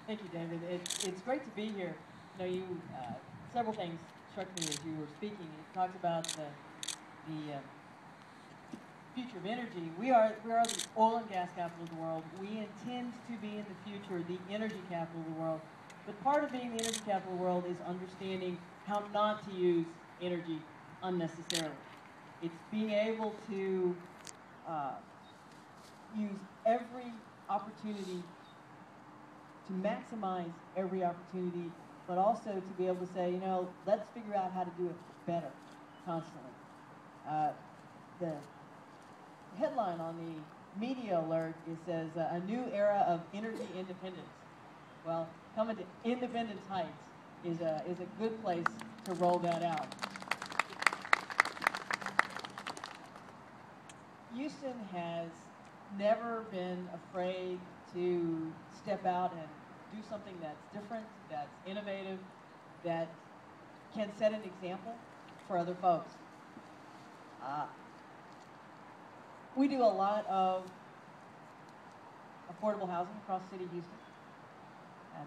Thank you, David. It's great to be here. Several things struck me as you were speaking. You talked about the future of energy. We are the oil and gas capital of the world. We intend to be in the future the energy capital of the world. But part of being the energy capital of the world is understanding how not to use energy unnecessarily. It's being able to use every opportunity to maximize every opportunity, but also to be able to say, let's figure out how to do it better constantly. The headline on the media alert, it says, a new era of energy independence. Well, coming to Indepence Heights is a good place to roll that out. Houston has never been afraid to step out and do something that's different, that's innovative, that can set an example for other folks. We do a lot of affordable housing across the city of Houston.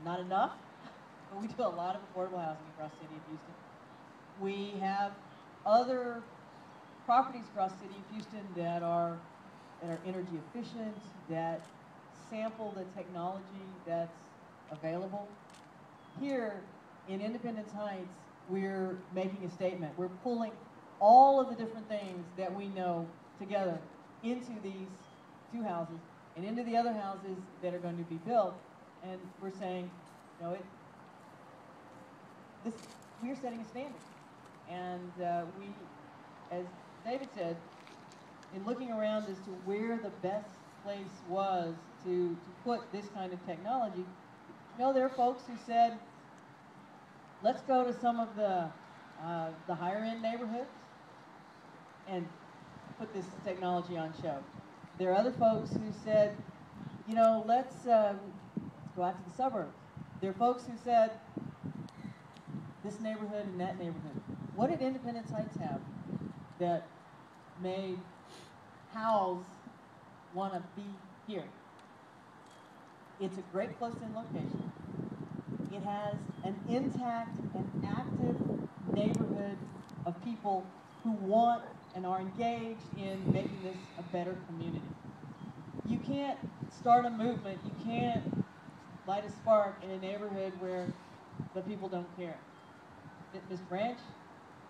Not enough, but we do a lot of affordable housing across the city of Houston. We have other properties across the city of Houston that are energy efficient, that sample the technology that's available. Here in Indepence Heights, we're making a statement. We're pulling all of the different things that we know together into these two houses and into the other houses that are going to be built. And we're saying, we're setting a standard. And we, as David said, in looking around as to where the best place was to put this kind of technology, there are folks who said, let's go to some of the higher end neighborhoods and put this technology on show. There are other folks who said, let's go out to the suburbs. There are folks who said, this neighborhood and that neighborhood. What did Indepence Heights have that made HOUZE want to be here? It's a great close-in location. It has an intact and active neighborhood of people who want and are engaged in making this a better community. You can't start a movement, you can't light a spark in a neighborhood where the people don't care. Ms. Branch,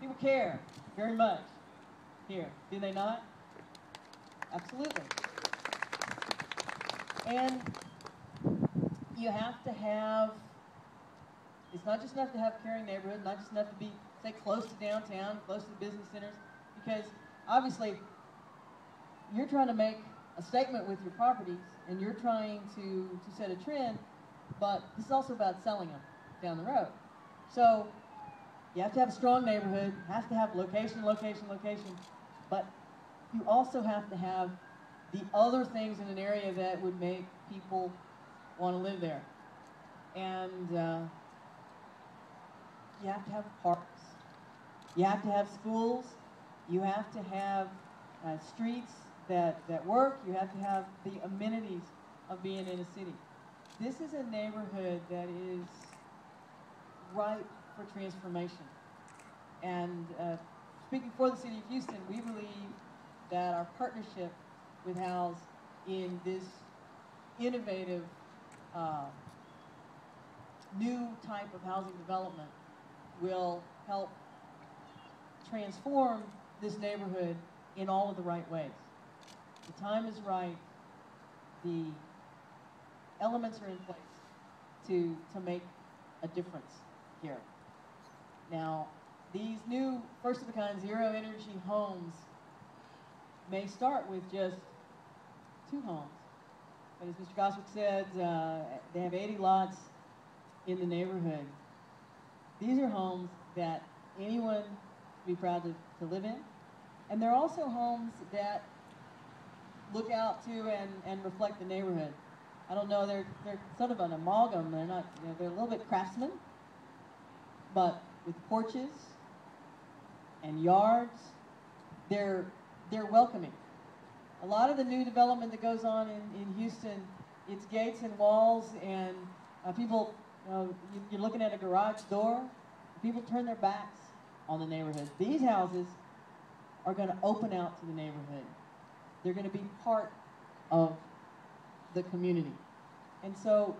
people care very much here, do they not? Absolutely. And you have to have, it's not just enough to have a caring neighborhood, not just enough to be, say, close to downtown, close to the business centers, because obviously you're trying to make a statement with your properties and you're trying to set a trend, but this is also about selling them down the road. So you have to have a strong neighborhood, has to have location, location, location, but you also have to have the other things in an area that would make people want to live there. And you have to have parks, you have to have schools, you have to have streets that work, you have to have the amenities of being in a city. This is a neighborhood that is ripe for transformation. And speaking for the city of Houston, we believe that our partnership with HOUZE in this innovative new type of housing development will help transform this neighborhood in all of the right ways. The time is right. The elements are in place to make a difference here. Now, these new first-of-a-kind zero energy homes may start with just 2 homes. But as Mr. Goswick said, they have 80 lots in the neighborhood. These are homes that anyone would be proud to live in. And they're also homes that look out to and reflect the neighborhood. I don't know, they're sort of an amalgam. They're not, they're a little bit craftsman, but with porches and yards, they're welcoming. A lot of the new development that goes on in Houston, it's gates and walls and People, you're looking at a garage door, people turn their backs on the neighborhood. These houses are going to open out to the neighborhood. They're going to be part of the community. And so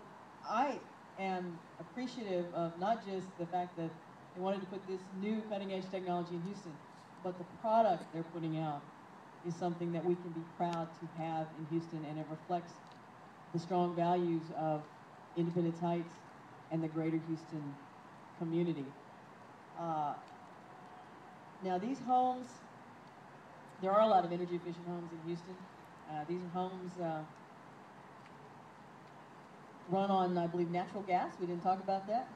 I am appreciative of not just the fact that they wanted to put this new cutting-edge technology in Houston, but the product they're putting out is something that we can be proud to have in Houston, and it reflects the strong values of Indepence Heights and the greater Houston community. Now these homes, there are a lot of energy efficient homes in Houston. These are homes run on, I believe, natural gas. We didn't talk about that.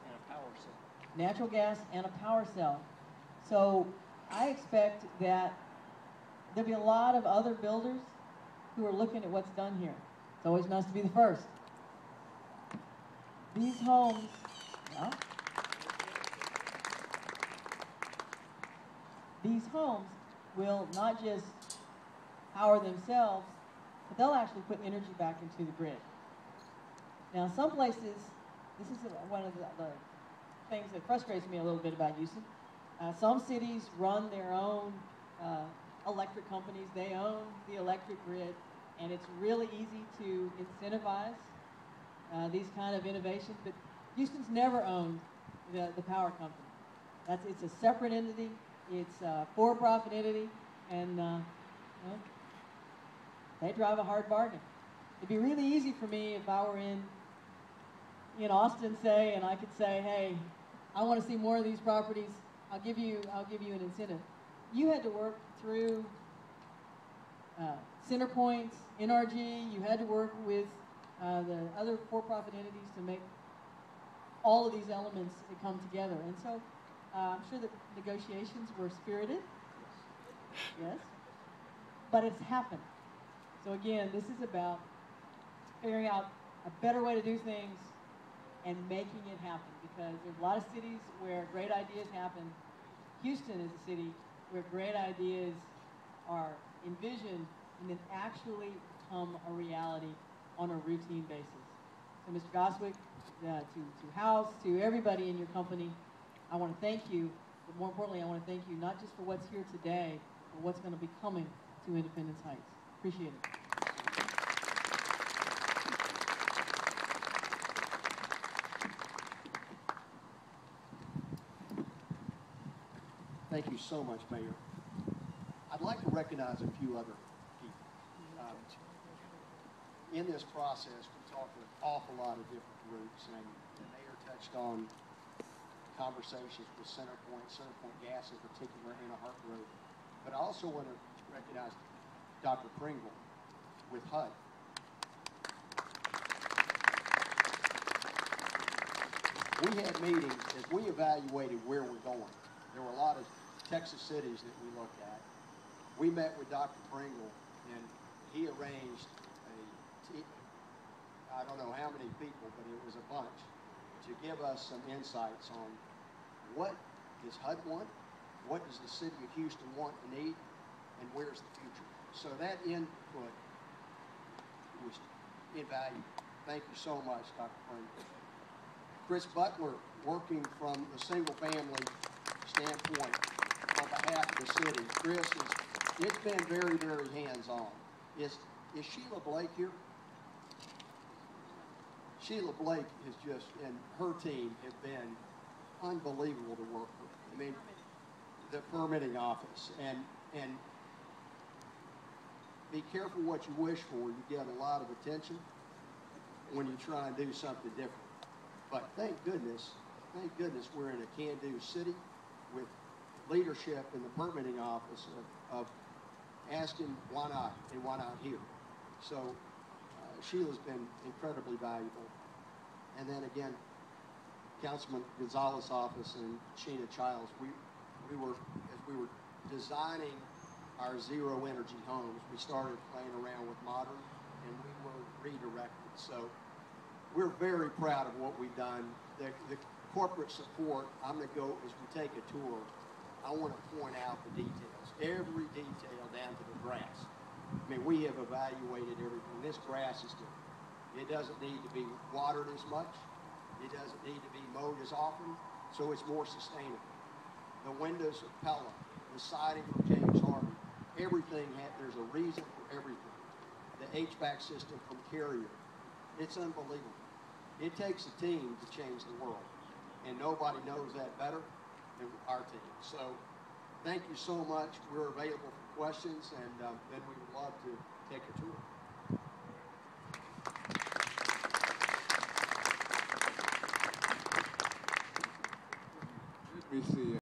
And a power cell. Natural gas and a power cell. So I expect that there'll be a lot of other builders who are looking at what's done here. It's always nice to be the first. These homes, these homes will not just power themselves, but they'll actually put energy back into the grid. Now, some places, this is one of the things that frustrates me a little bit about Houston. Some cities run their own electric companies. They own the electric grid, and it's really easy to incentivize these kind of innovations. But Houston's never owned the power company. It's a separate entity. It's a for-profit entity, and they drive a hard bargain. It'd be really easy for me if I were in Austin, say, and I could say, hey, I want to see more of these properties. I'll give you an incentive. You had to work through CenterPoints, NRG. You had to work with the other for-profit entities to make all of these elements come together. And so I'm sure that negotiations were spirited. Yes. But it's happened. So again, this is about figuring out a better way to do things and making it happen, because there's a lot of cities where great ideas happen. Houston is a city where great ideas are envisioned and then actually become a reality on a routine basis. So Mr. Goswick, to HOUZE, to everybody in your company, I want to thank you, but more importantly, I want to thank you not just for what's here today, but what's going to be coming to Indepence Heights. Appreciate it. Thank you so much, Mayor. I'd like to recognize a few other people. In this process, we talked to an awful lot of different groups, and the Mayor touched on conversations with CenterPoint Gas in particular, and a Hart Road. But I also want to recognize Dr. Pringle with HUD. We had meetings as we evaluated where we're going. There were a lot of Texas cities that we looked at. We met with Dr. Pringle, and he arranged I don't know how many people, but it was a bunch, to give us some insights on what does HUD want, what does the city of Houston want and need, and where's the future. So that input was invaluable. Thank you so much, Dr. Pringle. Chris Butler, working from the single-family standpoint on behalf of the city. Chris, it's been very, very hands-on. Is Sheila Blake here? Sheila Blake is just, and her team have been unbelievable to work with. I mean, the permitting office, and be careful what you wish for. You get a lot of attention when you try and do something different. But thank goodness we're in a can-do city with leadership in the permitting office of asking why not and why not here. So Sheila's been incredibly valuable. And then again, Councilman Gonzalez's office and Sheena Childs, we were designing our zero energy homes, we started playing around with modern, and we were redirected. So we're very proud of what we've done. The corporate support, I'm going to go, as we take a tour, I want to point out the details, every detail down to the grass. I mean, we have evaluated everything. This grass is good. It doesn't need to be watered as much. It doesn't need to be mowed as often, so it's more sustainable. The windows of Pella, the siding from James Harden, everything, there's a reason for everything. The HVAC system from Carrier, it's unbelievable. It takes a team to change the world, and nobody knows that better than our team. So thank you so much. We're available for questions, and then we would love to take a tour.